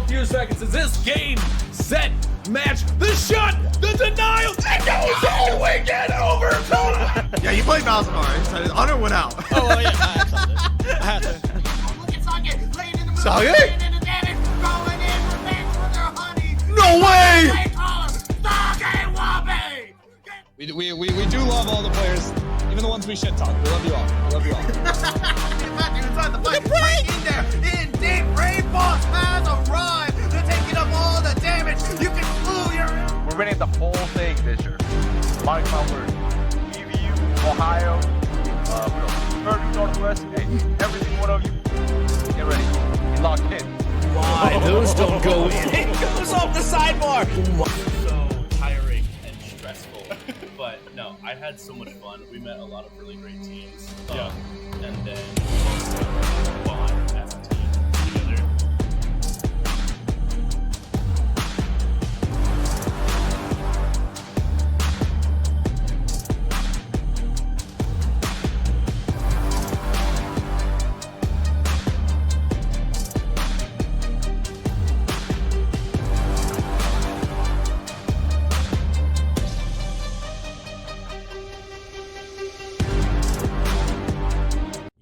Few seconds as this game, set, match, the shot, the denial, it goes all the way get overtime. Yeah, you played Baltimore, so his honor went out. Oh, well, yeah, I had to. Look at Socket, laying in the middle, Socket? laying in the damage, going in revenge for their honey. No way! They call him Socket Wabe. We do love all the players, even the ones we shit talk. We love you all. We love you all. Inside the fight, right in there, in deep. Rain Boss has arrived. They're taking up all the damage. You can flew your. We're winning the whole thing this year. Mark my word. EVU, Ohio, Northwest, hey, every single one of you, get ready. Be locked in. Why? Those don't go in. It goes off the sidebar. So tiring and stressful, but no, I had so much fun. We met a lot of really great teams. And then also bond as a team together.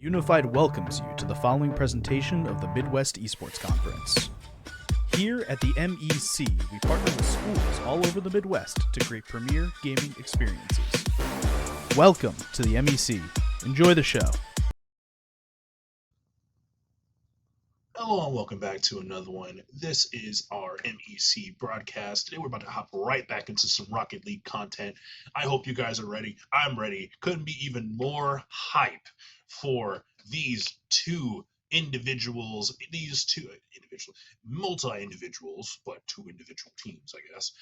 Unified welcomes you to the following presentation of the Midwest Esports Conference. Here at the MEC, we partner with schools all over the Midwest to create premier gaming experiences. Welcome to the MEC. Enjoy the show. Hello and welcome back to another one. This is our MEC broadcast. Today we're about to hop right back into some Rocket League content. I hope you guys are ready. I'm ready. Couldn't be even more hype for these two individuals, multi-individuals, but two individual teams, I guess.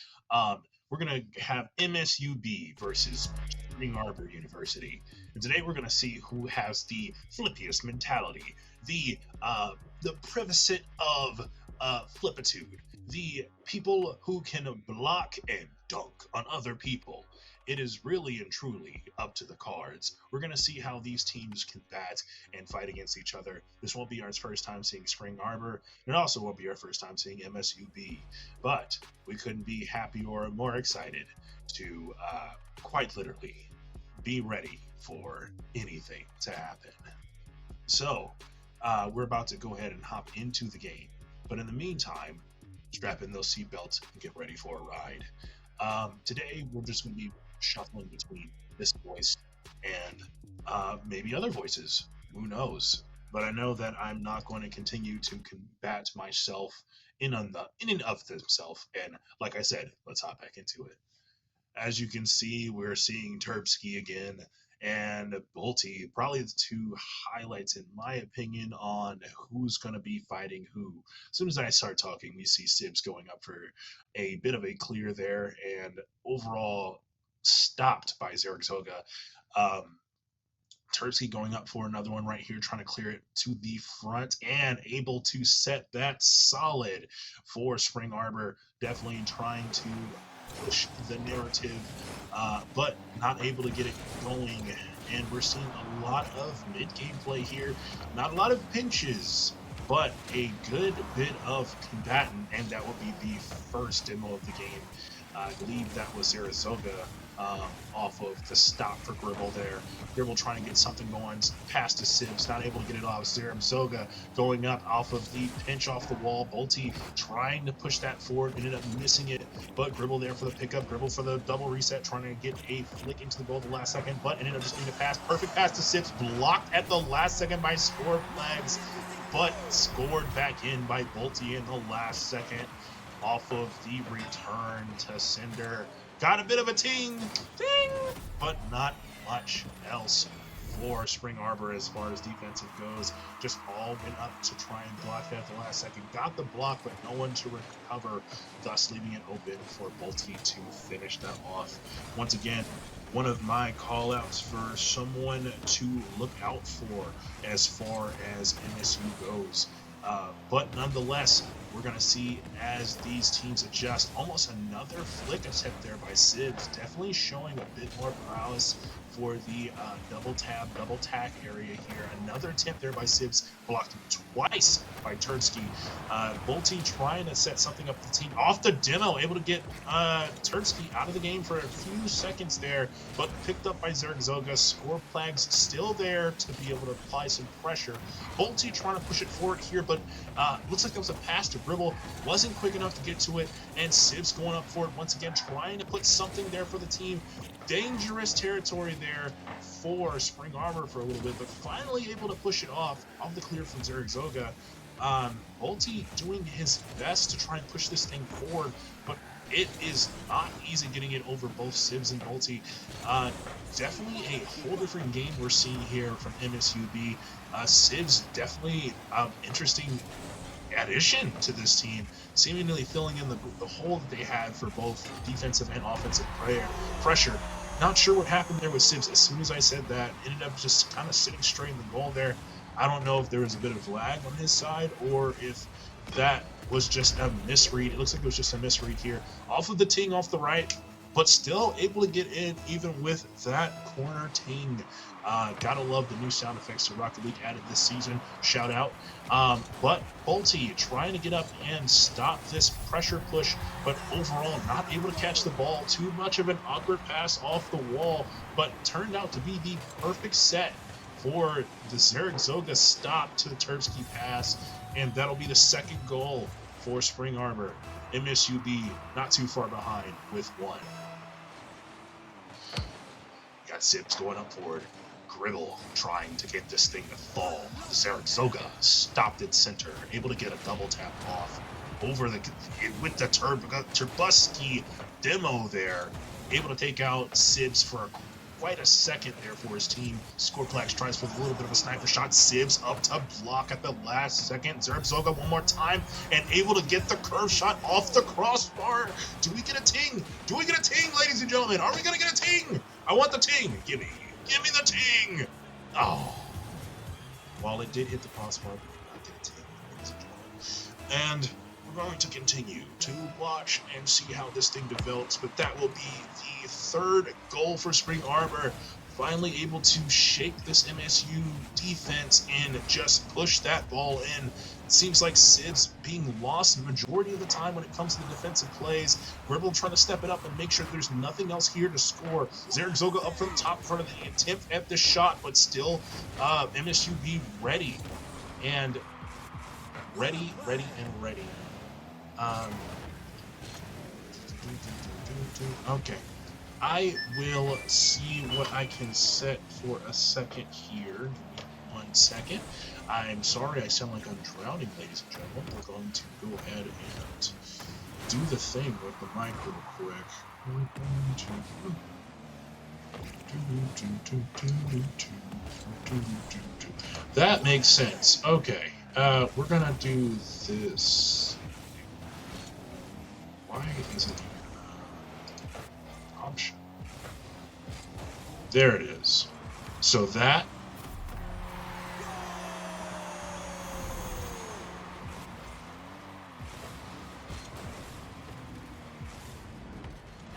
We're going to have MSUB versus Spring Arbor University. And today we're going to see who has the flippiest mentality, the prerequisite of flippitude, the people who can block and dunk on other people. It is really and truly up to the cards. We're going to see how these teams combat and fight against each other. This won't be our first time seeing Spring Arbor. It also won't be our first time seeing MSUB. But we couldn't be happier or more excited to quite literally be ready for anything to happen. So we're about to go ahead and hop into the game. But in the meantime, strap in those seatbelts and get ready for a ride. Today, we're just going to be shuffling between this voice and maybe other voices. Who knows? But I know that I'm not going to continue to combat myself in and of themselves. And like I said, let's hop back into it. As you can see, we're seeing Terpsky again and Bolty, probably the two highlights in my opinion on who's going to be fighting who. As soon as I start talking, we see Sibs going up for a bit of a clear there and overall stopped by Zaragoza. Terpsky going up for another one right here, trying to clear it to the front and able to set that solid for Spring Arbor. Definitely trying to push the narrative, but not able to get it going. And we're seeing a lot of mid-game play here. Not a lot of pinches, but a good bit of combatant, and that will be the first demo of the game. I believe that was Zaragoza off of the stop for Gribble there. Gribble trying to get something going past the Sibs, not able to get it off. Zaragoza going up off of the pinch off the wall. Bolty trying to push that forward, ended up missing it, but Gribble there for the pickup. Gribble for the double reset, trying to get a flick into the goal at the last second, but ended up just getting a pass. Perfect pass to Sibs, blocked at the last second by Score Flags, but scored back in by Bolty in the last second. off of the return to Cinder. Got a bit of a ting, but not much else for Spring Arbor as far as defensive goes. Just all went up to try and block that at the last second. Got the block, but no one to recover, thus leaving it open for Bolte to finish that off. Once again, one of my call-outs for someone to look out for as far as MSU goes. But nonetheless, we're going to see as these teams adjust. Almost another flick attempt there by Sibs, definitely showing a bit more prowess for the double tack area here. Another attempt there by Sibs, blocked twice by Turdsky. Bolte trying to set something up for the team. Off the demo, able to get Turdsky out of the game for a few seconds there, but picked up by Zergzoga. Score Plague's still there to be able to apply some pressure. Bolte trying to push it forward here, but looks like that was a pass to Gribble. Wasn't quick enough to get to it, and Sibs going up for it once again, trying to put something there for the team. Dangerous territory there for Spring Arbor for a little bit, but finally able to push it off the clear from Zergzoga. Bolte doing his best to try and push this thing forward, but it is not easy getting it over both Sibs and Bolte. Definitely a whole different game we're seeing here from MSUB. Sibs definitely interesting addition to this team, seemingly filling in the hole that they had for both defensive and offensive pressure. Not sure what happened there with Sibs. As soon as I said that, ended up just kind of sitting straight in the goal there. I don't know if there was a bit of lag on his side or if that was just a misread. It looks like it was just a misread here. Off of the ting off the right, but still able to get in even with that corner ting. Gotta love the new sound effects that Rocket League added this season. Shout out. But Bolte trying to get up and stop this pressure push, but overall not able to catch the ball. Too much of an awkward pass off the wall, but turned out to be the perfect set for the Zergzoga stop to the Turdsky pass, and that'll be the second goal for Spring Arbor. MSUB not too far behind with one. Got Sibs going up forward. Gribble trying to get this thing to fall. Zergzoga stopped at center, able to get a double tap off over with the Turbusky demo there, able to take out Sibs for quite a second there for his team. Scoreplex tries for a little bit of a sniper shot. Sibs up to block at the last second. Zergzoga one more time and able to get the curve shot off the crossbar. Do we get a ting? Do we get a ting, ladies and gentlemen? Are we gonna get a ting? I want the ting. Give me the ting. Oh. While it did hit the crossbar, we did not get a ting, ladies and gentlemen. And we're going to continue to watch and see how this thing develops, but that will be the third goal for Spring Arbor. Finally able to shake this MSU defense and just push that ball in. It seems like Sibs being lost the majority of the time when it comes to the defensive plays. Gribble trying to step it up and make sure there's nothing else here to score. Zergzoga up from the top in front of the attempt at the shot, but still MSU be ready. And ready. Okay. I will see what I can set for a second here. Give me 1 second. I'm sorry I sound like I'm drowning, ladies and gentlemen. We're going to go ahead and do the thing with the mic real quick. That makes sense. Okay. We're gonna do this. Why is it option? There it is. So that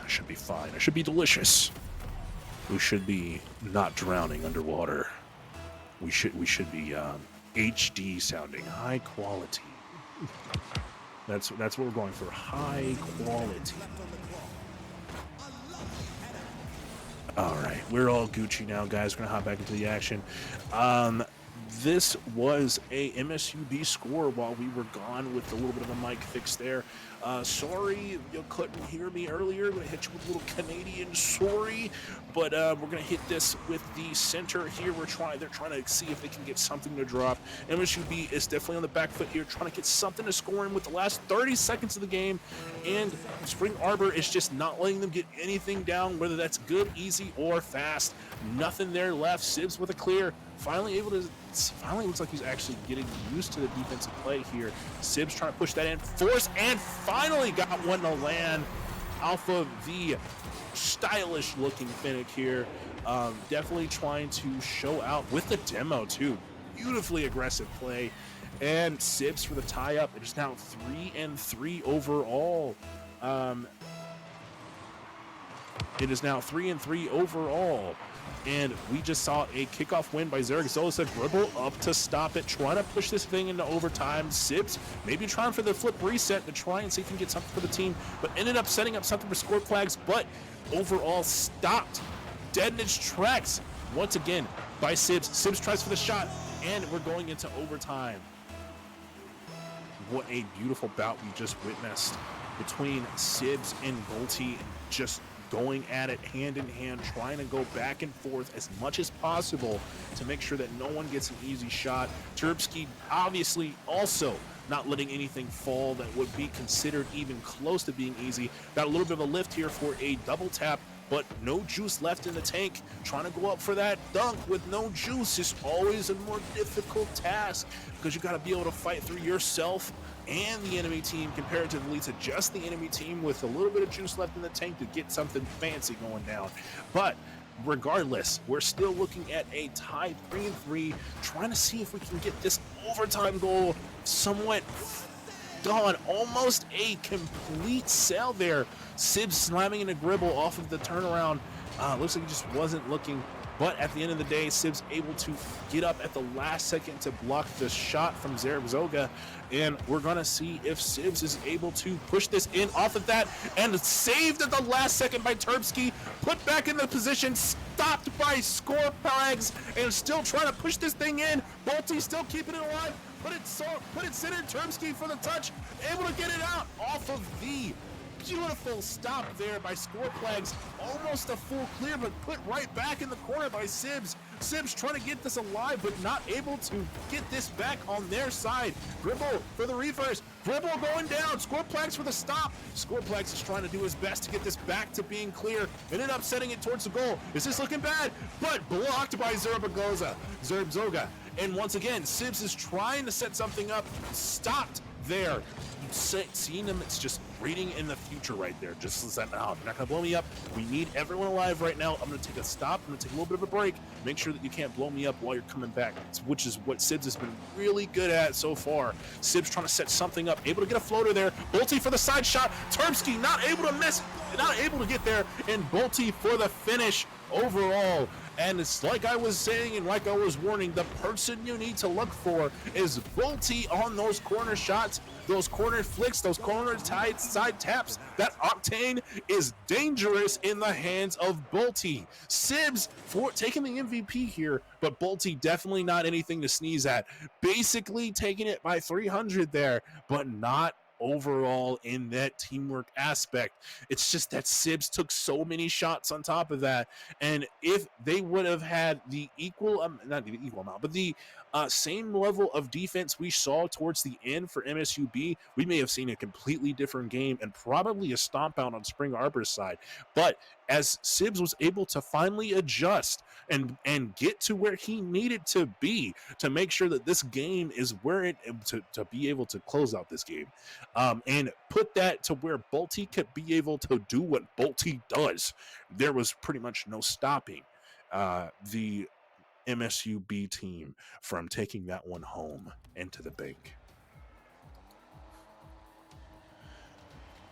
I should be fine. I should be delicious. We should be not drowning underwater. We should be HD sounding, high quality. That's what we're going for, high quality. All right, we're all Gucci now, guys. We're gonna hop back into the action. this was a MSUB score while we were gone with a little bit of a mic fix there. Sorry you couldn't hear me earlier. I'm going to hit you with a little Canadian sorry, but we're going to hit this with the center here. They're trying to see if they can get something to drop. MSUB is definitely on the back foot here, trying to get something to score in with the last 30 seconds of the game, and Spring Arbor is just not letting them get anything down, whether that's good, easy, or fast. Nothing there left. Sibs with a clear. Finally looks like he's actually getting used to the defensive play here. Sibs trying to push that in, force, and finally got one to land off of the stylish looking Finnick here. Definitely trying to show out with the demo too. Beautifully aggressive play. And Sibs for the tie up. It is now 3-3 overall. It is now 3-3 overall. And we just saw a kickoff win by Zaragoza. Gribble up to stop it, trying to push this thing into overtime. Sibs maybe trying for the flip reset to try and see if he can get something for the team, but ended up setting up something for score flags, but overall stopped dead in its tracks once again by Sibs. Sibs tries for the shot, and we're going into overtime. What a beautiful bout we just witnessed between Sibs and Bolte, just going at it hand in hand, trying to go back and forth as much as possible to make sure that no one gets an easy shot. Turbsky obviously also not letting anything fall that would be considered even close to being easy. Got a little bit of a lift here for a double tap, but no juice left in the tank. Trying to go up for that dunk with no juice is always a more difficult task, because you got to be able to fight through yourself and the enemy team comparatively to just the enemy team with a little bit of juice left in the tank to get something fancy going down. But regardless, we're still looking at a tie 3-3, trying to see if we can get this overtime goal somewhat done. Almost a complete sell there. Sibs slamming into Gribble off of the turnaround. Looks like he just wasn't looking. But at the end of the day, Sibs able to get up at the last second to block the shot from Zaragoza. And we're going to see if Sibs is able to push this in off of that. And saved at the last second by Turbsky. Put back in the position. Stopped by score flags. And still trying to push this thing in. Bolte still keeping it alive. Put it centered. Turbsky for the touch. Able to get it out off of the beautiful stop there by score flags. Almost a full clear, but put right back in the corner by Sibs. Sibs trying to get this alive, but not able to get this back on their side. Gribble for the reverse. Gribble going down. Score flags for the stop. Score flags is trying to do his best to get this back to being clear. Ended up setting it towards the goal. Is this looking bad? But blocked by Zaragoza. And once again, Sibs is trying to set something up. Stopped there. Seeing him, it's just reading in the future right there. Just as that, oh, you're not going to blow me up. We need everyone alive right now. I'm going to take a stop. I'm going to take a little bit of a break. Make sure that you can't blow me up while you're coming back, which is what Sibs has been really good at so far. Sibs trying to set something up, able to get a floater there. Bolte for the side shot. Turbsky not able to miss, not able to get there, and Bolte for the finish overall. And it's like I was saying and like I was warning, the person you need to look for is Bolte on those corner shots, those corner flicks, those corner side taps. That Octane is dangerous in the hands of Bolte. Sibs for taking the MVP here, but Bolte definitely not anything to sneeze at. Basically taking it by 300 there, but not overall in that teamwork aspect. It's just that Sibs took so many shots on top of that, and if they would have had the not the equal amount, but the same level of defense we saw towards the end for MSUB, we may have seen a completely different game and probably a stomp out on Spring Arbor's side. But as Sibs was able to finally adjust and get to where he needed to be to make sure that this game is where it to be able to close out this game, and put that to where Bolte could be able to do what Bolte does, there was pretty much no stopping the MSUB team from taking that one home into the bank.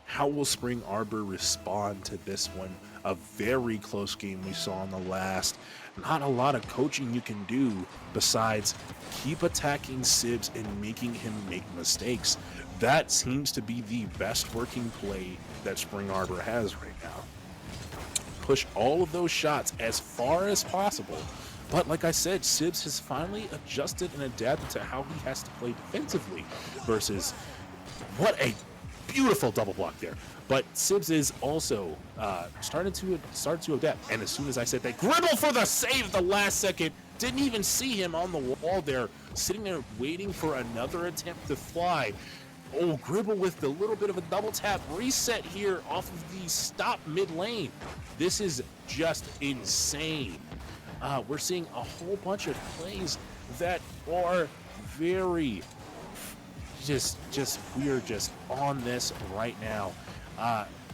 How will Spring Arbor respond to this one? A very close game we saw in the last. Not a lot of coaching you can do besides keep attacking Sibs and making him make mistakes. That seems to be the best working play that Spring Arbor has right now. Push all of those shots as far as possible But like I said, Sibs has finally adjusted and adapted to how he has to play defensively versus what a beautiful double block there. But Sibs is also started to adapt. And as soon as I said that, Gribble for the save at the last second, didn't even see him on the wall there, sitting there waiting for another attempt to fly. Oh, Gribble with the little bit of a double tap reset here off of the stop mid lane. This is just insane. We're seeing a whole bunch of plays that are very we're just on this right now.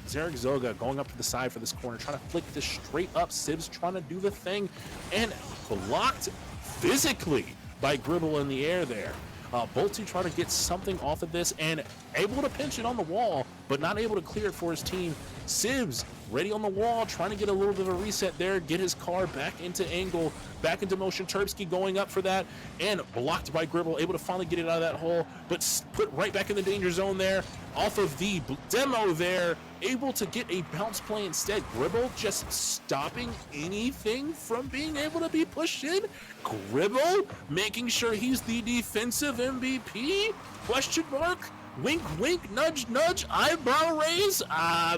Zarek Zoga going up to the side for this corner, trying to flick this straight up. Sibs trying to do the thing, and blocked physically by Gribble in the air there. Bolty trying to get something off of this and able to pinch it on the wall, but not able to clear it for his team. Sibs ready on the wall, trying to get a little bit of a reset there, get his car back into angle, back into motion. Terpsky going up for that, and blocked by Gribble, able to finally get it out of that hole, but put right back in the danger zone there, off of the demo there, able to get a bounce play instead. Gribble just stopping anything from being able to be pushed in. Gribble making sure he's the defensive MVP? Question mark? Wink, wink, nudge, nudge, eyebrow raise,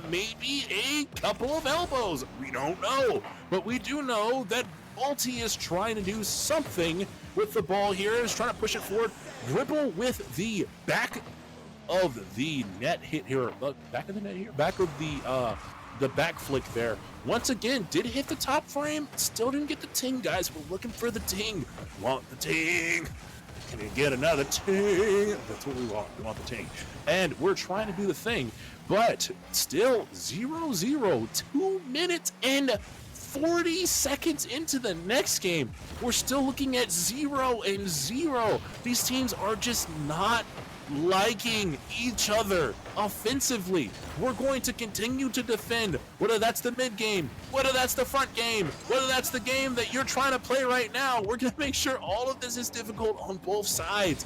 maybe a couple of elbows. We don't know, but we do know that Bolty is trying to do something with the ball here. Is trying to push it forward. Gribble with the back of the net hit here. Back of the net here. Back of the back flick there. Once again, did hit the top frame. Still didn't get the ting, guys. We're looking for the ting. Want the ting. Can you get another ting? That's what we want. We want the ting. And we're trying to do the thing, but still 0-0, 2 minutes and 40 seconds into the next game. We're still looking at 0-0. These teams are just not liking each other offensively. We're going to continue to defend, whether that's the mid game, whether that's the front game, whether that's the game that you're trying to play right now. We're going to make sure all of this is difficult on both sides.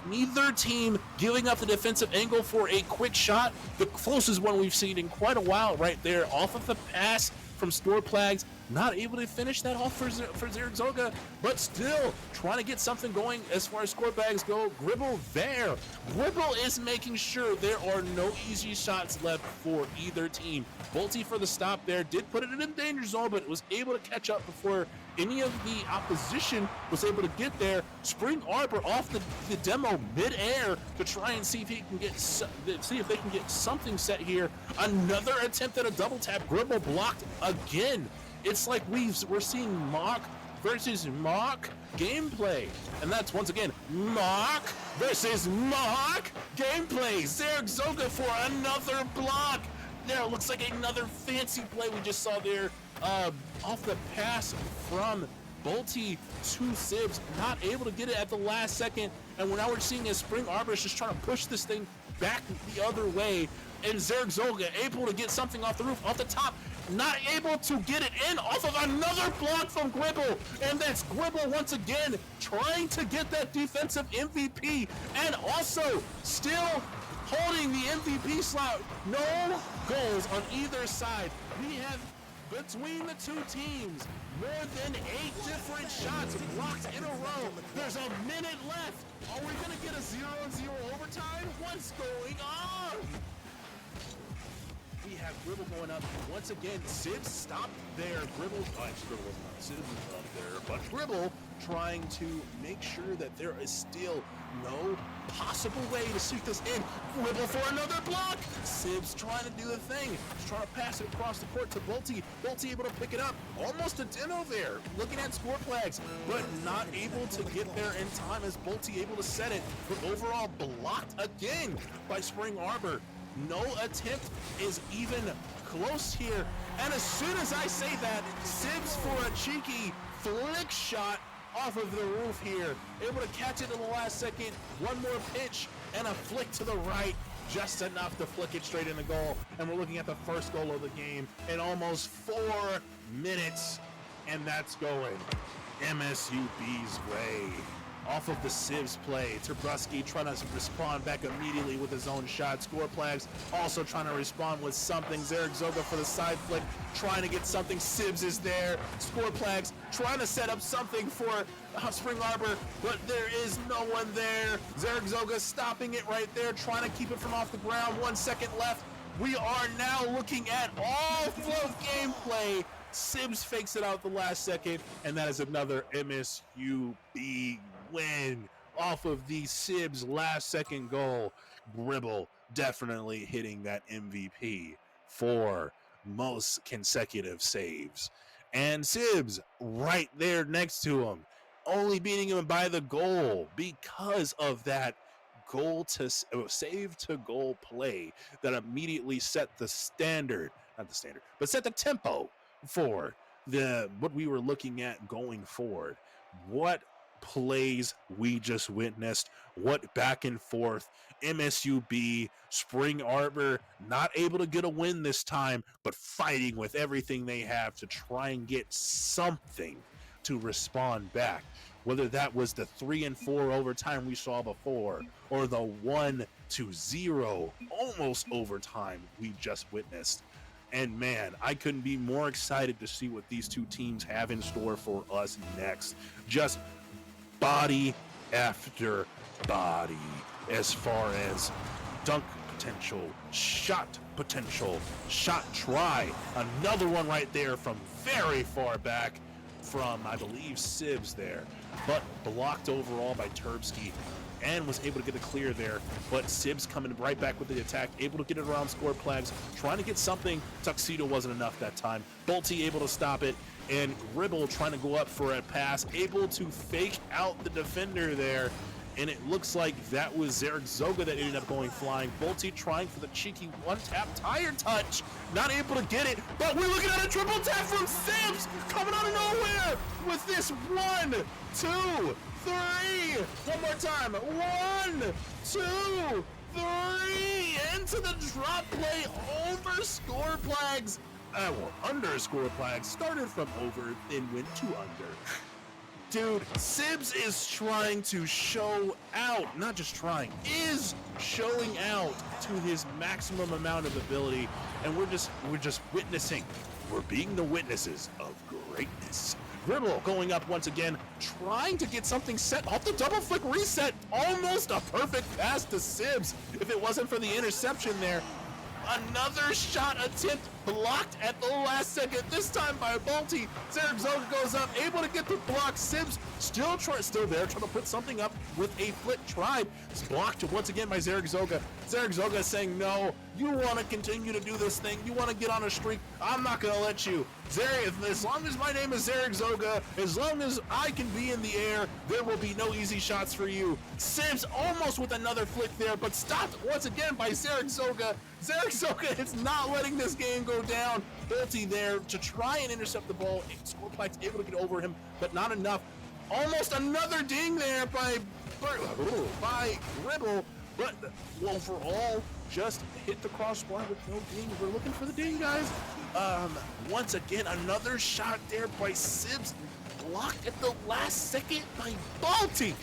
Neither team giving up the defensive angle for a quick shot. The closest one we've seen in quite a while right there, off of the pass from Storplags. Not able to finish that off for Zarek Zoga, but still trying to get something going as far as score bags go. Gribble there. Gribble is making sure there are no easy shots left for either team. Bolty for the stop there, did put it in the danger zone, but was able to catch up before any of the opposition was able to get there. Spring Arbor off the demo mid-air to try and see if he can get see if they can get something set here. Another attempt at a double tap. Gribble blocked again. It's like we're seeing mock versus mock gameplay. And that's once again mock versus mock gameplay. Zarek Zoga for another block. There looks like another fancy play we just saw there. Off the pass from Bolty to Sibs, not able to get it at the last second. And now we're seeing as Spring Arbor is just trying to push this thing back the other way. And Zarek Zoga able to get something off the roof, off the top. Not able to get it in off of another block from Gribble. And that's Gribble once again trying to get that defensive MVP and also still holding the MVP slot. No goals on either side. We have between the two teams more than 8 different shots blocked in a row. There's a minute left. Are we going to get a 0-0 overtime? What's going on? We have Gribble going up once again. Sibs stopped there. Gribble wasn't on. Sibs was up there, but Gribble trying to make sure that there is still no possible way to sweep this in. Gribble for another block. Sibs trying to do the thing. He's trying to pass it across the court to Bolty. Bolty able to pick it up. Almost a demo there. Looking at score flags, but not able to get there in time as Bolty able to set it. But overall blocked again by Spring Arbor. No attempt is even close here. And as soon as I say that, Sibs for a cheeky flick shot off of the roof here. Able to catch it in the last second. One more pitch and a flick to the right. Just enough to flick it straight in the goal. And we're looking at the first goal of the game in almost 4 minutes. And that's going MSUB's way. off of the Sibs play. Turbrusky trying to respond back immediately with his own shot. Scoreplags also trying to respond with something. Zergzoga for the side flick, trying to get something. Sibs is there. Scoreplags trying to set up something for Spring Arbor, but there is no one there. Zergzoga stopping it right there, trying to keep it from off the ground. 1 second left. We are now looking at all float gameplay. Sibs fakes it out the last second, and that is another MSU big win off of the Sibs last second goal. Gribble definitely hitting that MVP for most consecutive saves. And Sibs right there next to him, only beating him by the goal because of that goal to save to goal play that immediately set the standard, not the standard, but set the tempo for what we were looking at going forward. What plays we just witnessed, what back and forth. MSUB, Spring Arbor not able to get a win this time, but fighting with everything they have to try and get something to respond back. Whether that was the 3-4 overtime we saw before, or the 1-0 almost overtime we just witnessed. And man, I couldn't be more excited to see what these two teams have in store for us next. Just body after body as far as dunk potential, shot try. Another one right there from very far back from, I believe, Sibs there, but blocked overall by Turbsky and was able to get a clear there. But Sibs coming right back with the attack, able to get it around Scoreplags, trying to get something. Tuxedo wasn't enough that time. Bolty able to stop it, and Gribble trying to go up for a pass, able to fake out the defender there. And it looks like that was Zergzoga that ended up going flying. Bolty trying for the cheeky one-tap tire touch. Not able to get it, but we're looking at a triple tap from Sibs coming out of nowhere with this 1, 2, 3. One more time. 1, 2, 3. Into the drop play over Scoreplags. Under Scoreplags. Started from over, then went to under. Dude, Sibs is trying to show out, not just trying, is showing out to his maximum amount of ability, and we're just witnessing. We're being the witnesses of greatness. Gribble going up once again, trying to get something set off the double flick reset. Almost a perfect pass to Sibs if it wasn't for the interception there. Another shot attempt blocked at the last second, this time by Bolty. Zergzoga goes up, able to get the block. Sibs still there, trying to put something up with a flip try. It's blocked once again by Zergzoga. Zergzoga saying, no, you want to continue to do this thing. You want to get on a streak. I'm not going to let you. As long as my name is Zergzoga, as long as I can be in the air, there will be no easy shots for you. Sibs almost with another flick there, but stopped once again by Zergzoga. Zergzoga is not letting this game go down. Bolty there to try and intercept the ball. Scoreplags able to get over him, but not enough. Almost another ding there by Gribble, but overall just hit the crossbar with no ding. We're looking for the ding, guys. Once again, another shot there by Sibs, blocked at the last second by Bolty.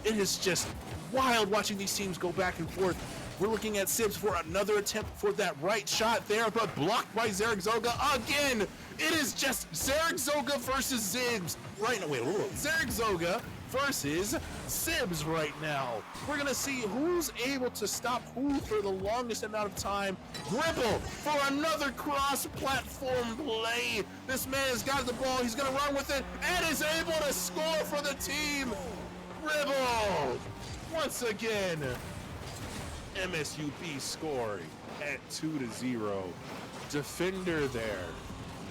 It is just wild watching these teams go back and forth. We're looking at Sibs for another attempt for that right shot there, but blocked by Zergzoga again. It is just Zergzoga versus Sibs right now. Wait, Zergzoga versus Sibs right now. We're going to see who's able to stop who for the longest amount of time. Gribble for another cross-platform play. This man has got the ball. He's going to run with it and is able to score for the team. Gribble once again. MSUB scoring at 2-0. Defender there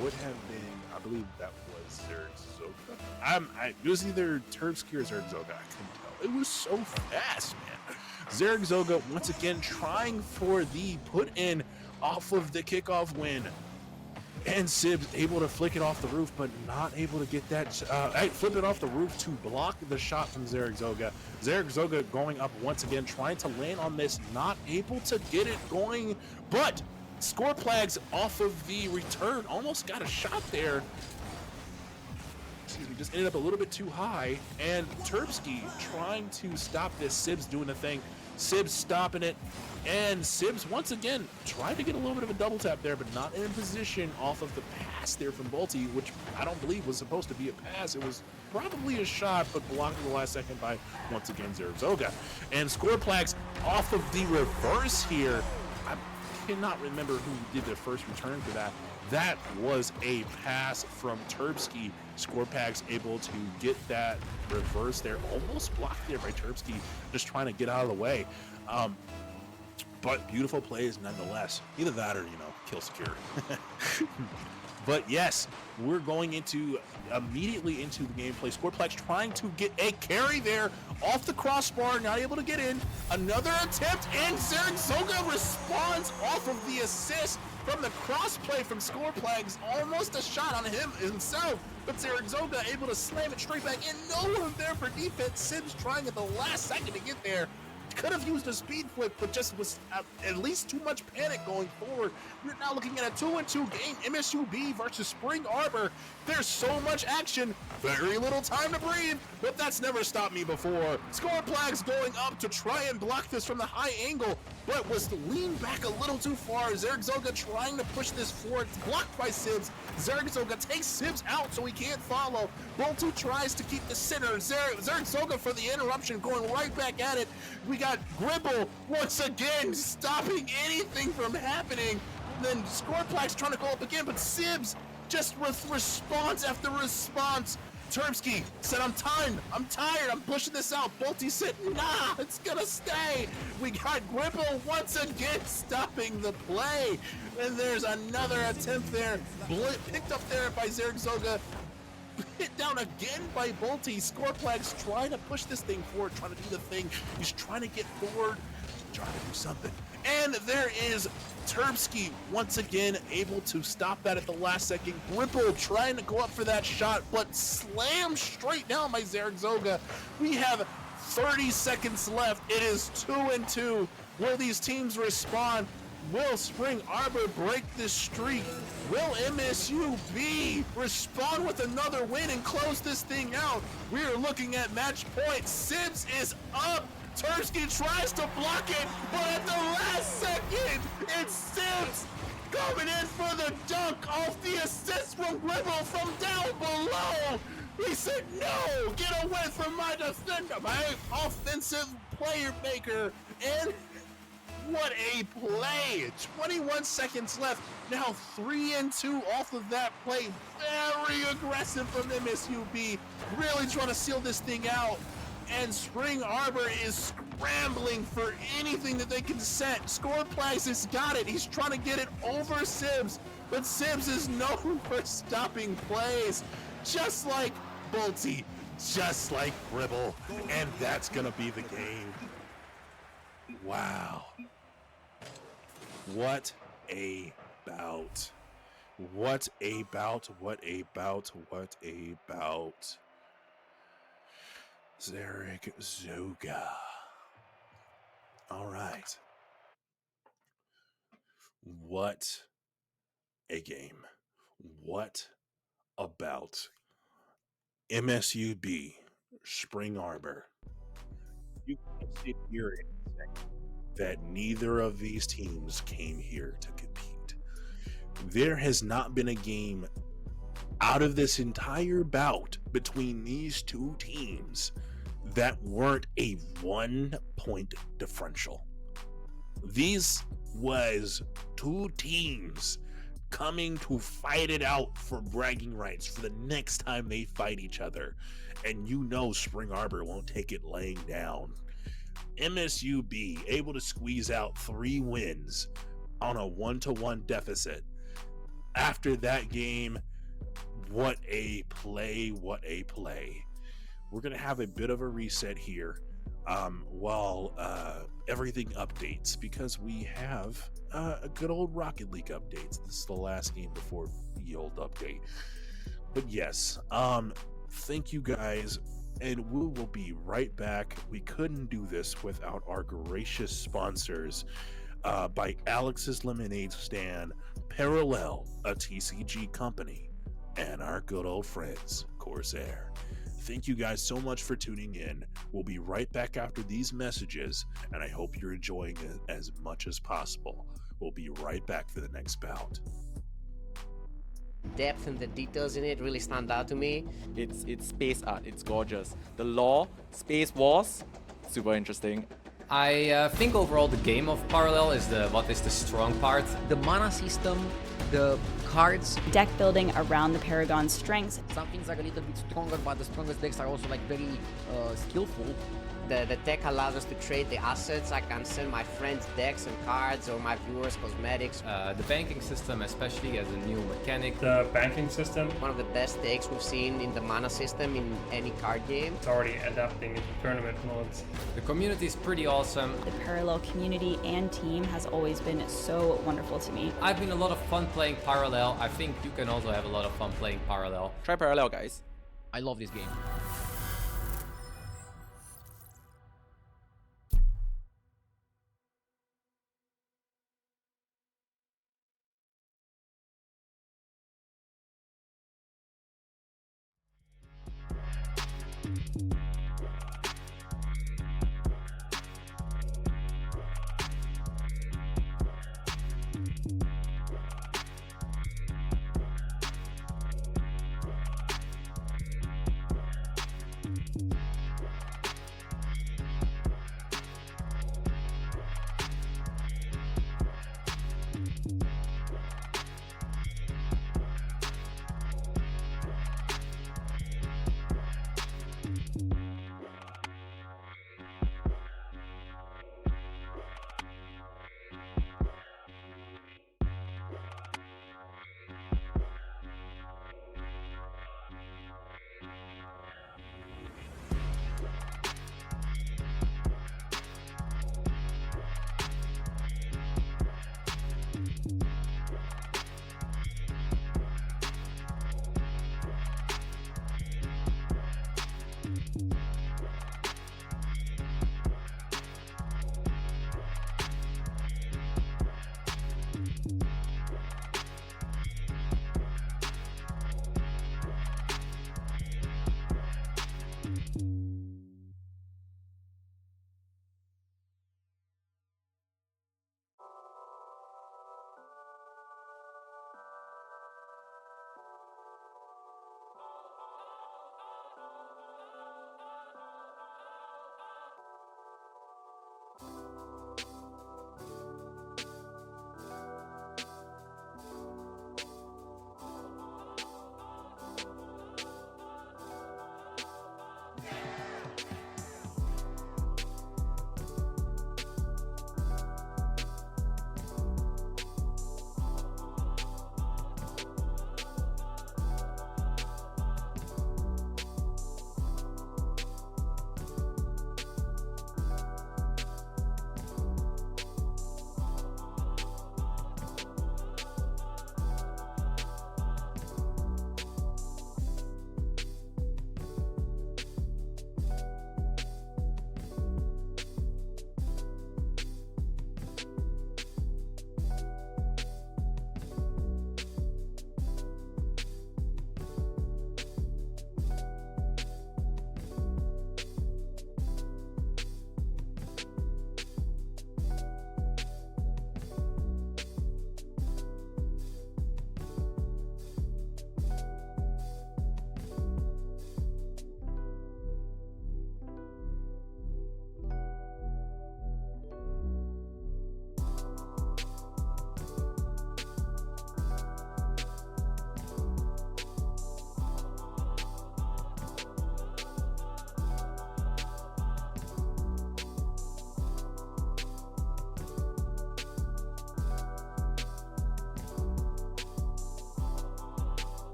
would have been, I believe that was Zergzoga. It was either Turbsky or Zergzoga. I couldn't tell. It was so fast, man. Zergzoga once again trying for the put in off of the kickoff win. And Sibs able to flick it off the roof, but not able to get that, flip it off the roof to block the shot from Zergzoga. Zergzoga going up once again, trying to land on this, not able to get it going, but Scoreplags off of the return, almost got a shot there. excuse me, just ended up a little bit too high, and Turbsky trying to stop this. Sibs doing the thing. Sibs stopping it, and Sibs once again tried to get a little bit of a double tap there, but not in position off of the pass there from Bolty, which I don't believe was supposed to be a pass. It was probably a shot, but blocked in the last second by, once again, Zerzoga. And Scoreplax off of the reverse here. I cannot remember who did the first return for that. That was a pass from Turbsky. Scorepax able to get that reverse there, almost blocked there by Turbsky, just trying to get out of the way. But beautiful plays nonetheless. Either that or, kill secure. But yes, we're going immediately into the gameplay. Scoreplex trying to get a carry there off the crossbar, not able to get in. Another attempt, and Zerzoga responds off of the assist from the crossplay from Scoreplex. Almost a shot on him himself, but Zerzoga able to slam it straight back in. No one there for defense. Sims trying at the last second to get there. Could have used a speed flip, but just was at least too much panic going forward. We're now looking at a 2-2 game, MSUB versus Spring Arbor. There's so much action, very little time to breathe, but that's never stopped me before. Scoreplax going up to try and block this from the high angle, but was leaned back a little too far. Zerzoga trying to push this forward, blocked by Sibs. Zerzoga takes Sibs out so he can't follow. Boltu tries to keep the center. Zerzoga for the interruption, going right back at it. We got Gribble once again stopping anything from happening. Then Scoreplax trying to go up again, but Sibs just with response after response. Turbsky said, I'm tired, I'm pushing this out. Bolty said, nah, it's gonna stay. We got Gribble once again stopping the play. And there's another attempt there. Picked up there by Zerzoga. Hit down again by Bolty. Scoreplex trying to push this thing forward, trying to do the thing. He's trying to get forward, trying to do something. And there is Turbsky once again able to stop that at the last second. Gripple trying to go up for that shot, but slammed straight down by Zerzoga. We have 30 seconds left. It is 2-2. Will these teams respond? Will Spring Arbor break this streak? Will MSUB respond with another win and close this thing out? We are looking at match point. Sibs is up. Tursky tries to block it, but at the last second, it's Sibs coming in for the dunk off the assist from Gribble from down below. He said, no, get away from my defender, my offensive player maker. And what a play! 21 seconds left. Now 3-2 off of that play. Very aggressive from MSUB. Really trying to seal this thing out. And Spring Arbor is scrambling for anything that they can set. Scoreplax has got it. He's trying to get it over Sibs. But Sibs is known for stopping plays. Just like Bolty. Just like Gribble. And that's going to be the game. Wow. What a bout. What a bout. What a bout. What a bout. Zerzoga. All right. What a game. What a bout. MSUB, Spring Arbor. You can sit here and say that neither of these teams came here to compete. There has not been a game out of this entire bout between these two teams that weren't a 1-point differential. These was two teams coming to fight it out for bragging rights for the next time they fight each other. And you know Spring Arbor won't take it laying down. MSUB able to squeeze out 3 wins on a 1-1 deficit. After that game, what a play, what a play. We're going to have a bit of a reset here while everything updates, because we have a good old Rocket League updates. This is the last game before the old update. But yes, thank you guys, and we will be right back. We couldn't do this without our gracious sponsors by Alex's Lemonade Stand, Parallel, a TCG company, and our good old friends, Corsair. Thank you guys so much for tuning in. We'll be right back after these messages, and I hope you're enjoying it as much as possible. We'll be right back for the next bout. Depth and the details in it really stand out to me. It's space art. It's gorgeous. The lore, Space Wars, super interesting. I think overall the game of Parallel is what is the strong part. The mana system, the cards, deck building around the Paragon's strengths. Some things are a little bit stronger, but the strongest decks are also like very skillful. The deck allows us to trade the assets. I can send my friends decks and cards or my viewers cosmetics. The banking system especially as a new mechanic. The banking system. One of the best takes we've seen in the mana system in any card game. It's already adapting into tournament modes. The community is pretty awesome. The Parallel community and team has always been so wonderful to me. I've been a lot of fun playing Parallel. I think you can also have a lot of fun playing Parallel. Try Parallel, guys. I love this game.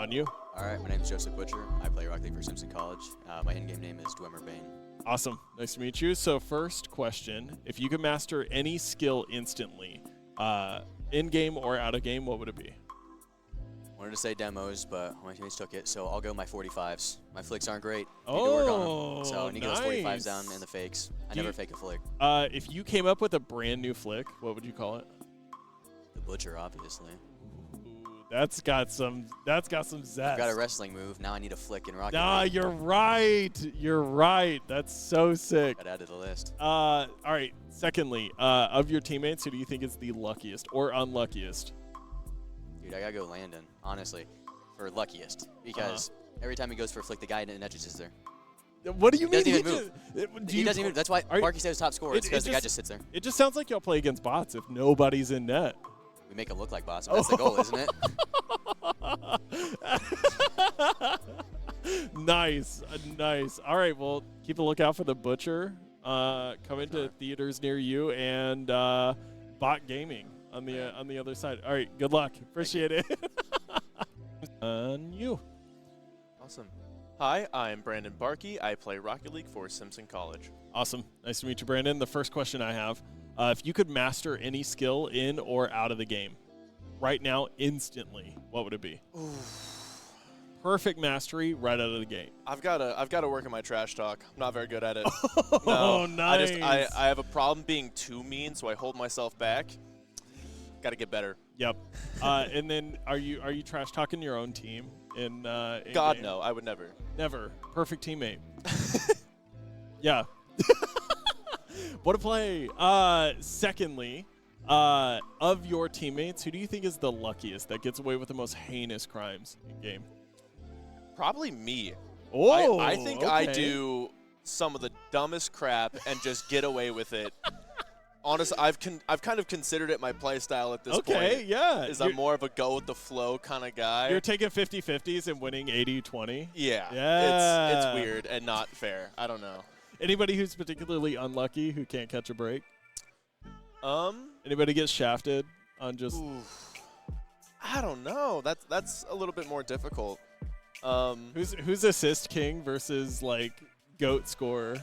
On you. All right, my name is Joseph Butcher. I play Rocket League for Simpson College. My in-game name is Dwemer Bane. Awesome. Nice to meet you. So first question, if you could master any skill instantly, in-game or out-of-game, what would it be? Wanted to say demos, but my teammates took it, so I'll go my 45s. My flicks aren't great. Need to work on them. So I need to get those 45s down in the fakes. I never fake a flick. If you came up with a brand new flick, what would you call it? The Butcher, obviously. That's got some zest. I've got a wrestling move. Now I need a flick in Rocket Nah, League. you're right. You're right. That's so sick. Got to add to the list. All right. Secondly, of your teammates, who do you think is the luckiest or unluckiest? Dude, I got to go Landon, honestly, for luckiest. Because every time he goes for a flick, the guy in the net just sits there. What do you mean? He doesn't even move. He doesn't even move. That's why Marky said his top scorer. It's because the guy just sits there. It just sounds like y'all play against bots if nobody's in net. We make him look like boss. That's the goal, isn't it? Nice, nice. All right, well, keep a lookout for the Butcher coming to theaters near you and Bot Gaming on the other side. All right, good luck. Appreciate it. On you. Awesome. Hi, I'm Brandon Barkey. I play Rocket League for Simpson College. Awesome. Nice to meet you, Brandon. The first question I have, if you could master any skill in or out of the game, right now, instantly, what would it be? Ooh. Perfect mastery right out of the gate. I've got to work on my trash talk. I'm not very good at it. Oh, nice. I have a problem being too mean, so I hold myself back. Got to get better. Yep. And then are you trash talking your own team in God, no. I would never. Never. Perfect teammate. Yeah. What a play. Secondly, of your teammates, who do you think is the luckiest that gets away with the most heinous crimes in game? Probably me. Oh, I think okay. I do some of the dumbest crap and just get away with it. Honestly, I've kind of considered it my play style at this point. Okay, yeah. I'm more of a go with the flow kind of guy. You're taking 50-50s and winning 80-20? Yeah. Yeah. It's weird and not fair. I don't know. Anybody who's particularly unlucky who can't catch a break? Anybody get shafted on just... Oof. I don't know. That's a little bit more difficult. Who's assist king versus like GOAT scorer?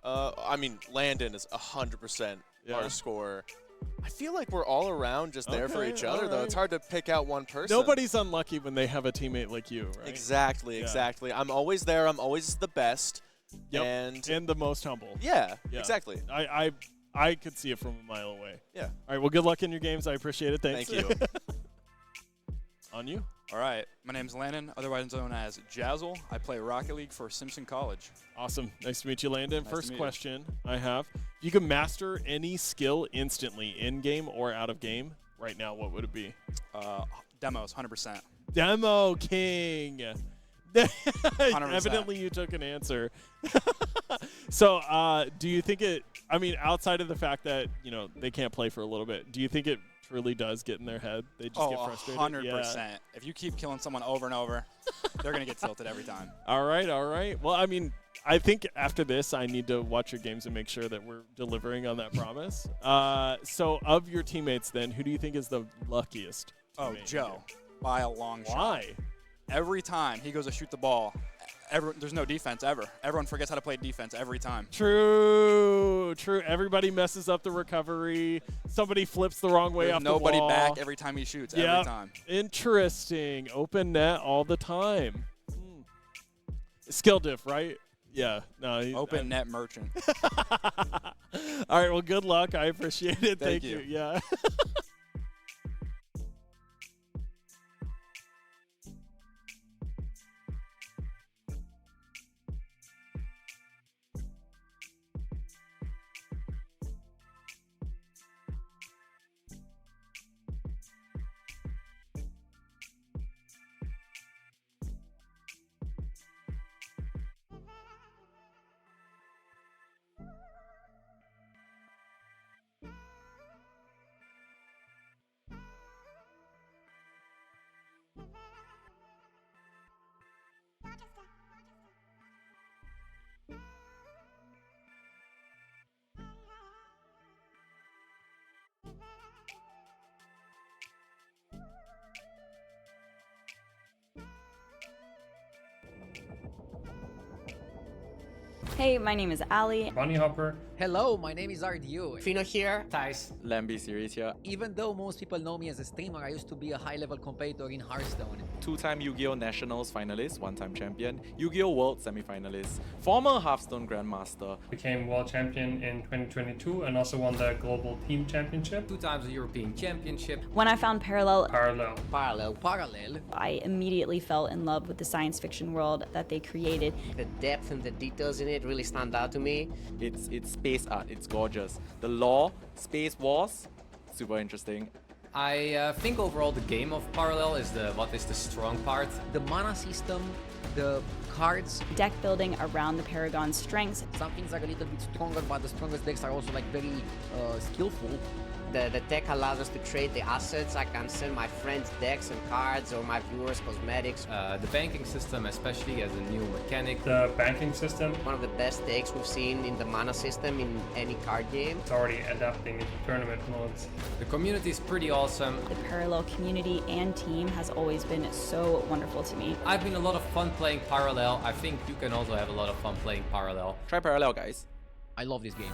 I mean, Landon is 100% our scorer. I feel like we're all around just there for each other, though. It's hard to pick out one person. Nobody's unlucky when they have a teammate like you, right? Exactly, exactly. I'm always there. I'm always the best. Yep. And the most humble. Yeah, exactly. I could see it from a mile away. Yeah. All right, well, good luck in your games. I appreciate it. Thanks. Thank you. On you. All right. My name's Landon, otherwise known as Jazzle. I play Rocket League for Simpson College. Awesome. Nice to meet you, Landon. Nice First to meet question I have. If you could master any skill instantly, in-game or out of game, right now, what would it be? Demos, 100%. Demo King. 100%. Evidently, you took an answer. So, do you think it, I mean, outside of the fact that, you know, they can't play for a little bit, do you think it truly does get in their head? They just get frustrated? 100%. Yeah. If you keep killing someone over and over, they're going to get tilted every time. All right, all right. Well, I mean, I think after this, I need to watch your games and make sure that we're delivering on that promise. So, of your teammates, then, who do you think is the luckiest? Oh, Joe, by a long shot. Why? Every time he goes to shoot the ball, there's no defense ever. Everyone forgets how to play defense every time. True, true. Everybody messes up the recovery. Somebody flips the wrong way There's off the wall. nobody back every time he shoots, every time. Interesting. Open net all the time. Skill diff, right? Yeah. No. Open net merchant. All right. Well, good luck. I appreciate it. Thank you. you. Yeah. Hey, my name is Ali. Bunny Hopper. Hello, my name is RDU. Fino here. Thijs. Lambi series here. Even though most people know me as a streamer, I used to be a high-level competitor in Hearthstone. Two-time Yu-Gi-Oh! Nationals finalist, one-time champion, Yu-Gi-Oh! World semi-finalist, former Hearthstone Grandmaster. Became world champion in 2022 and also won the global team championship. 2 times the European Championship. When I found Parallel, Parallel, I immediately fell in love with the science fiction world that they created. the depth and the details in it really stand out to me. It's space art, it's gorgeous. The lore, space wars, super interesting. I think overall the game of Parallel is what is the strong part. The mana system, the cards, Deck building around the Paragon's strengths. some things are a little bit stronger, but the strongest decks are also like very skillful. The deck allows us to trade the assets. I can send my friends decks and cards or my viewers cosmetics. The banking system especially as a new mechanic. The banking system. One of the best decks we've seen in the mana system in any card game. It's already adapting into tournament modes. The community is pretty awesome. The Parallel community and team has always been so wonderful to me. I've been a lot of fun playing Parallel. I think you can also have a lot of fun playing Parallel. Try Parallel, guys. I love this game.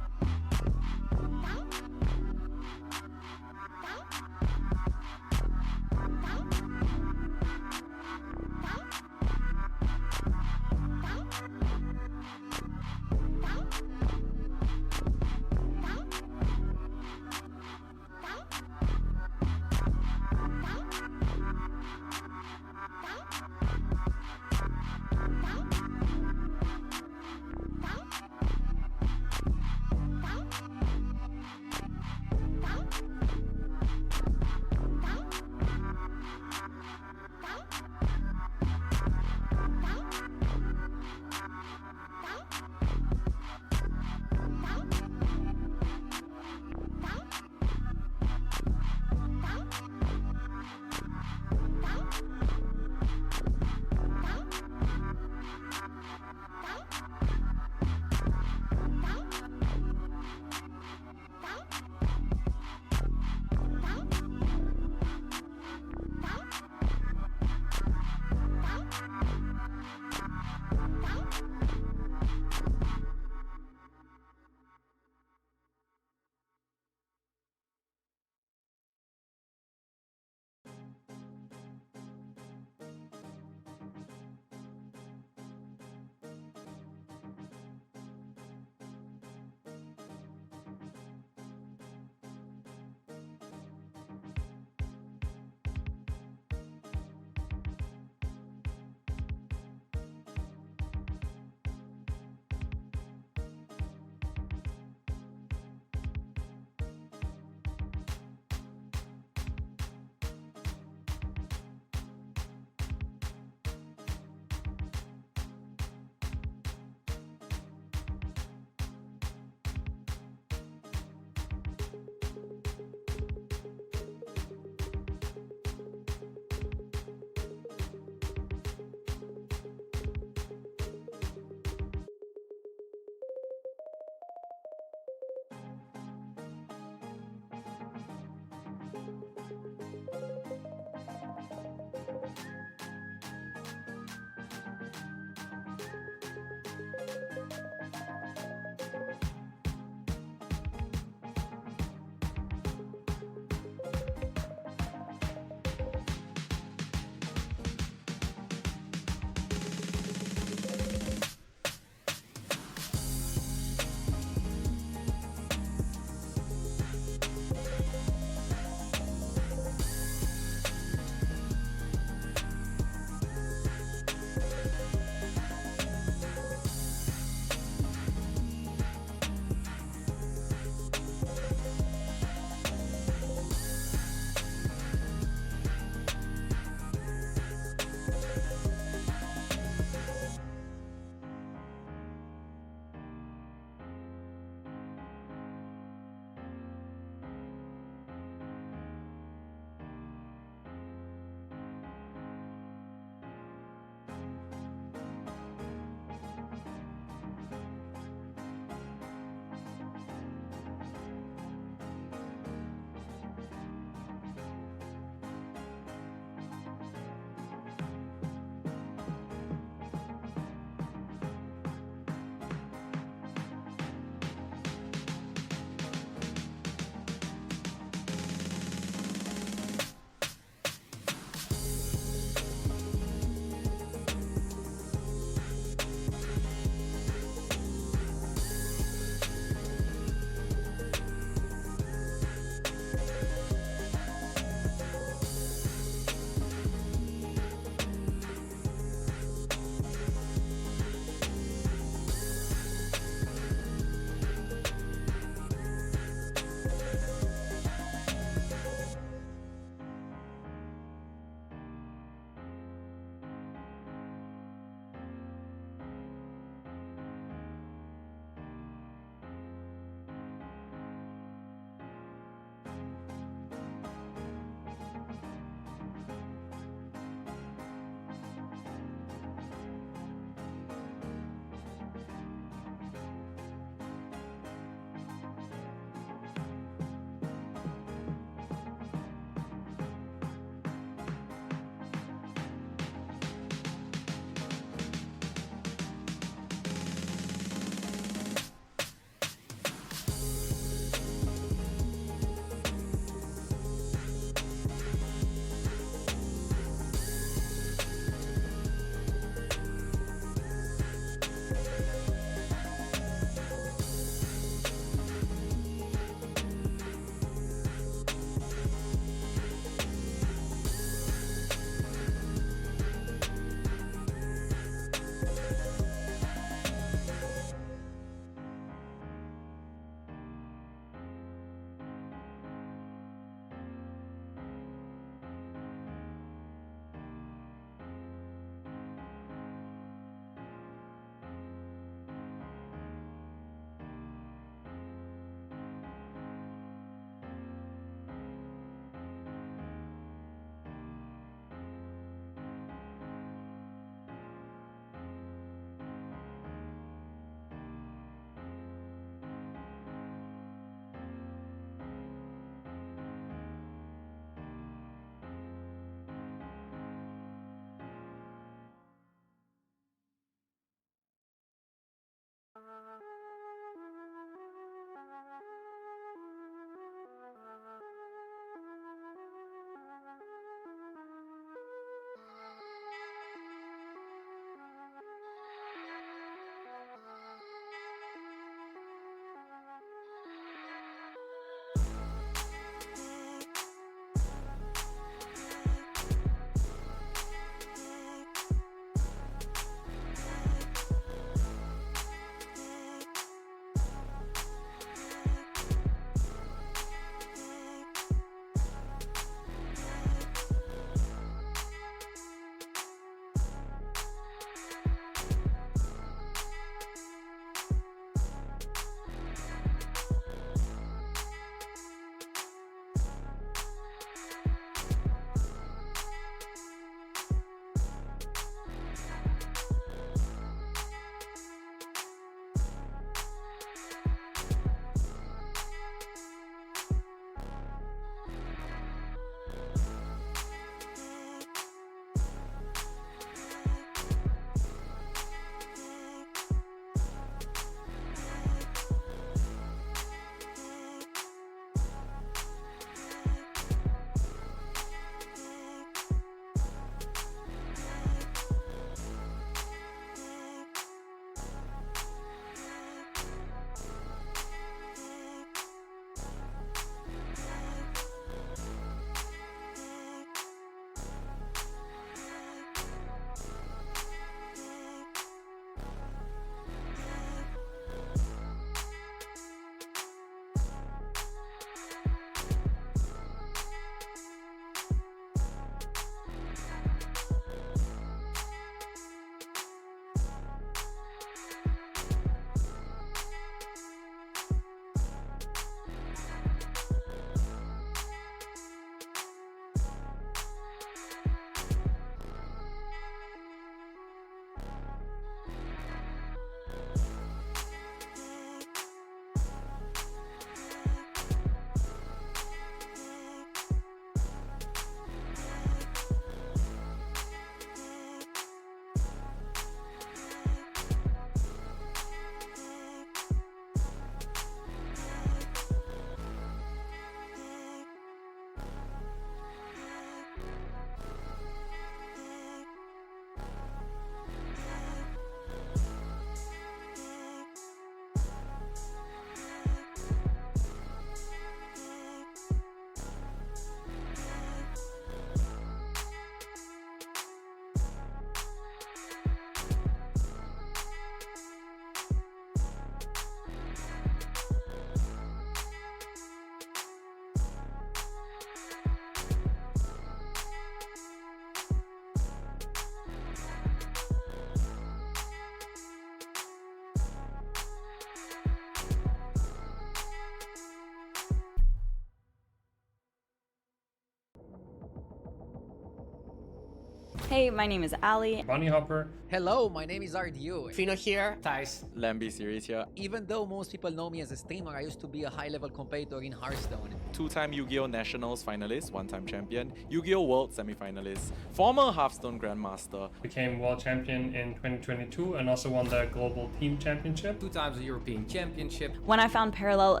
Hey, my name is Ali. Bunny Hopper. Hello, my name is RDU. Fino here. Thais. Lambi series here. Even though most people know me as a streamer, I used to be a high-level competitor in Hearthstone. Two-time Yu-Gi-Oh! Nationals finalist, one-time champion, Yu-Gi-Oh! World semi-finalist, former Hearthstone Grandmaster. Became world champion in 2022 and also won the global team championship. 2 times the European Championship. When I found Parallel,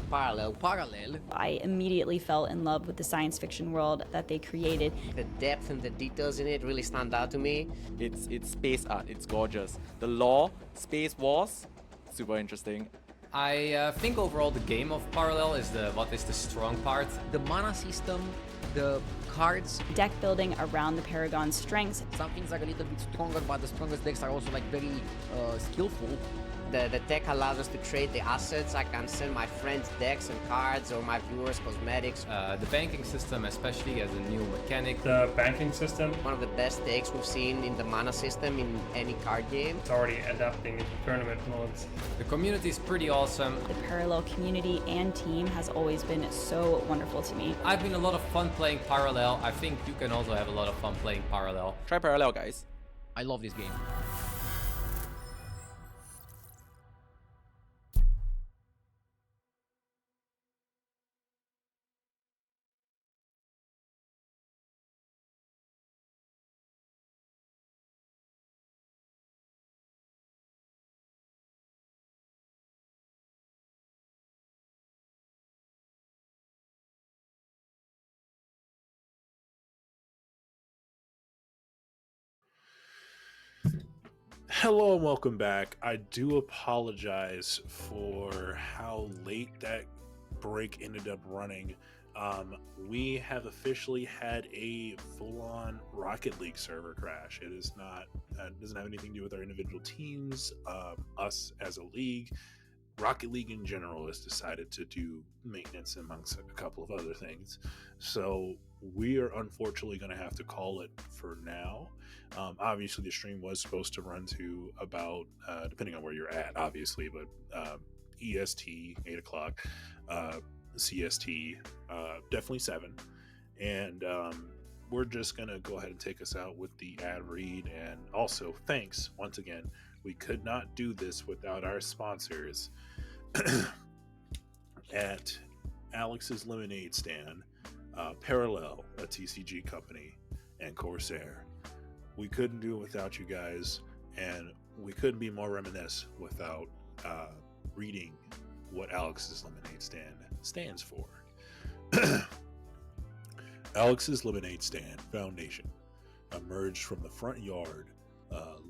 Parallel. I immediately fell in love with the science fiction world that they created. The depth and the details in it really stand out to me. It's space art, it's gorgeous. The lore, Space Wars, super interesting. I think overall the game of Parallel is what is the strong part. The mana system, the cards, deck building around the Paragon's strengths. Some things are a little bit stronger, but the strongest decks are also like very skillful. The deck allows us to trade the assets. I can send my friends decks and cards or my viewers cosmetics. The banking system especially as a new mechanic. The banking system. One of the best takes we've seen in the mana system in any card game. It's already adapting into tournament modes. The community is pretty awesome. The Parallel community and team has always been so wonderful to me. I've been a lot of fun playing Parallel. I think you can also have a lot of fun playing Parallel. Try Parallel, guys. I love this game. Hello and welcome back. I do apologize for how late that break ended up running. We have officially had a full-on Rocket League server crash. It is not, doesn't have anything to do with our individual teams, us as a league. Rocket League in general has decided to do maintenance amongst a couple of other things. So we are unfortunately going to have to call it for now. Obviously the stream was supposed to run to about, depending on where you're at, obviously, but EST, 8 o'clock, CST, definitely 7. And we're just going to go ahead and take us out with the ad read. And also, thanks, once again, we could not do this without our sponsors at Alex's Lemonade Stand, Parallel, a TCG company, and Corsair. We couldn't do it without you guys, and we couldn't be more reminiscent without reading what Alex's Lemonade Stand stands for. Alex's Lemonade Stand Foundation emerged from the front yard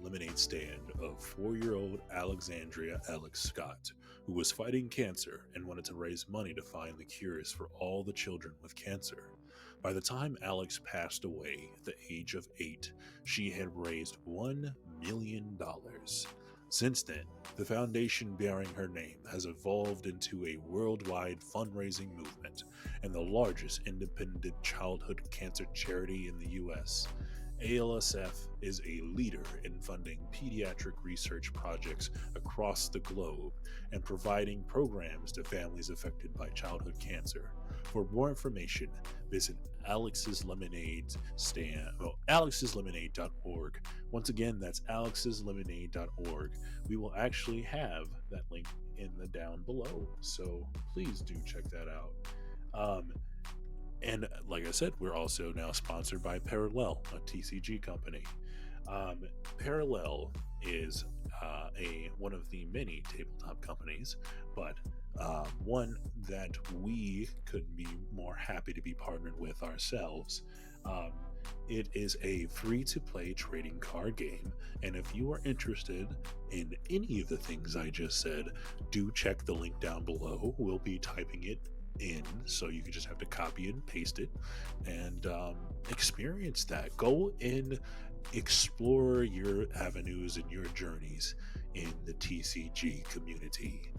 lemonade stand of 4-year-old Alexandria Alex Scott, who was fighting cancer and wanted to raise money to find the cures for all the children with cancer. By the time Alex passed away at the age of 8, she had raised $1 million. Since then, the foundation bearing her name has evolved into a worldwide fundraising movement and the largest independent childhood cancer charity in the U.S. ALSF is a leader in funding pediatric research projects across the globe and providing programs to families affected by childhood cancer. For more information, visit alexslemonade.org. Once again, that's alexslemonade.org. We will actually have that link in the down below, so please do check that out. And like I said, we're also now sponsored by Parallel, a TCG company. Parallel is one of the many tabletop companies, but one that we couldn't be more happy to be partnered with ourselves. It is a free-to-play trading card game, and if you are interested in any of the things I just said, do check the link down below. We'll be typing it in, so you can just have to copy and paste it and experience that. Go and explore your avenues and your journeys in the TCG community.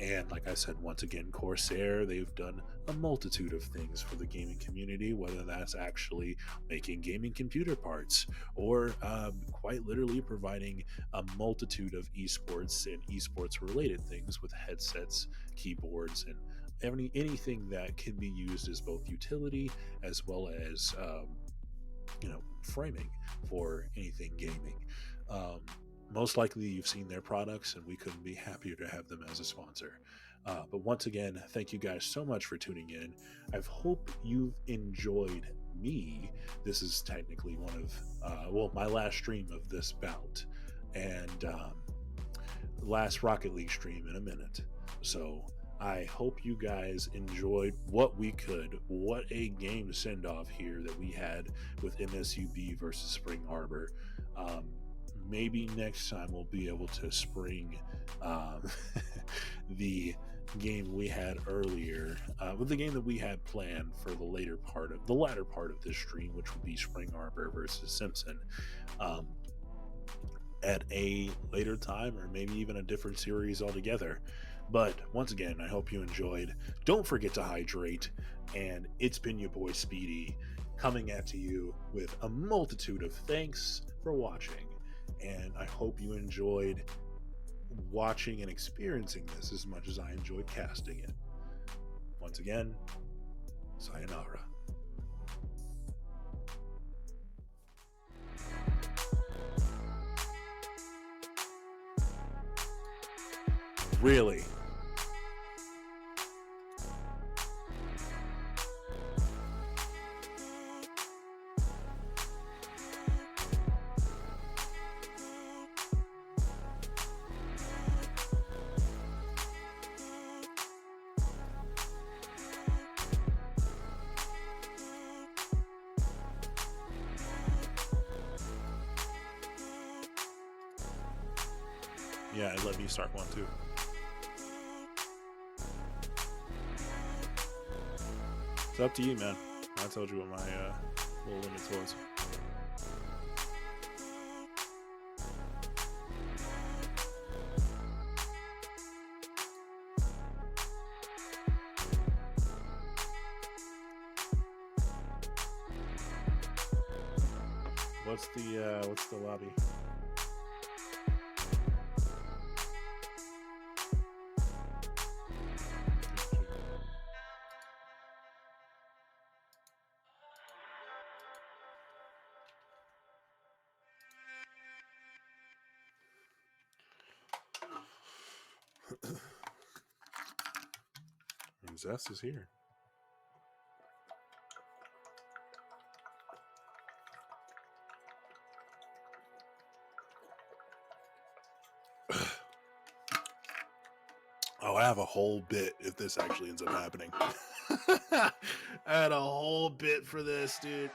And like I said, once again, Corsair, they've done a multitude of things for the gaming community, whether that's actually making gaming computer parts or quite literally providing a multitude of esports and esports related things with headsets, keyboards, and anything that can be used as both utility as well as framing for anything gaming. Most likely you've seen their products, and we couldn't be happier to have them as a sponsor. But once again, thank you guys so much for tuning in. I hope you've enjoyed me. This is technically one of, my last stream of this bout, and last Rocket League stream in a minute. So I hope you guys enjoyed what we could. What a game send-off here that we had with MSUB versus Spring Arbor. Maybe next time we'll be able to spring the game we had earlier, with the game that we had planned for the latter part of this stream, which would be Spring Arbor versus Simpson, at a later time, or maybe even a different series altogether. But once again, I hope you enjoyed. Don't forget to hydrate, and it's been your boy Speedy, coming at you with a multitude of thanks for watching. And I hope you enjoyed watching and experiencing this as much as I enjoyed casting it. Once again, sayonara. Really? Yeah, let me start one too. It's up to you, man. I told you what my little limits was. What's the lobby? And Zest is here. Oh, I have a whole bit if this actually ends up happening. I had a whole bit for this, dude.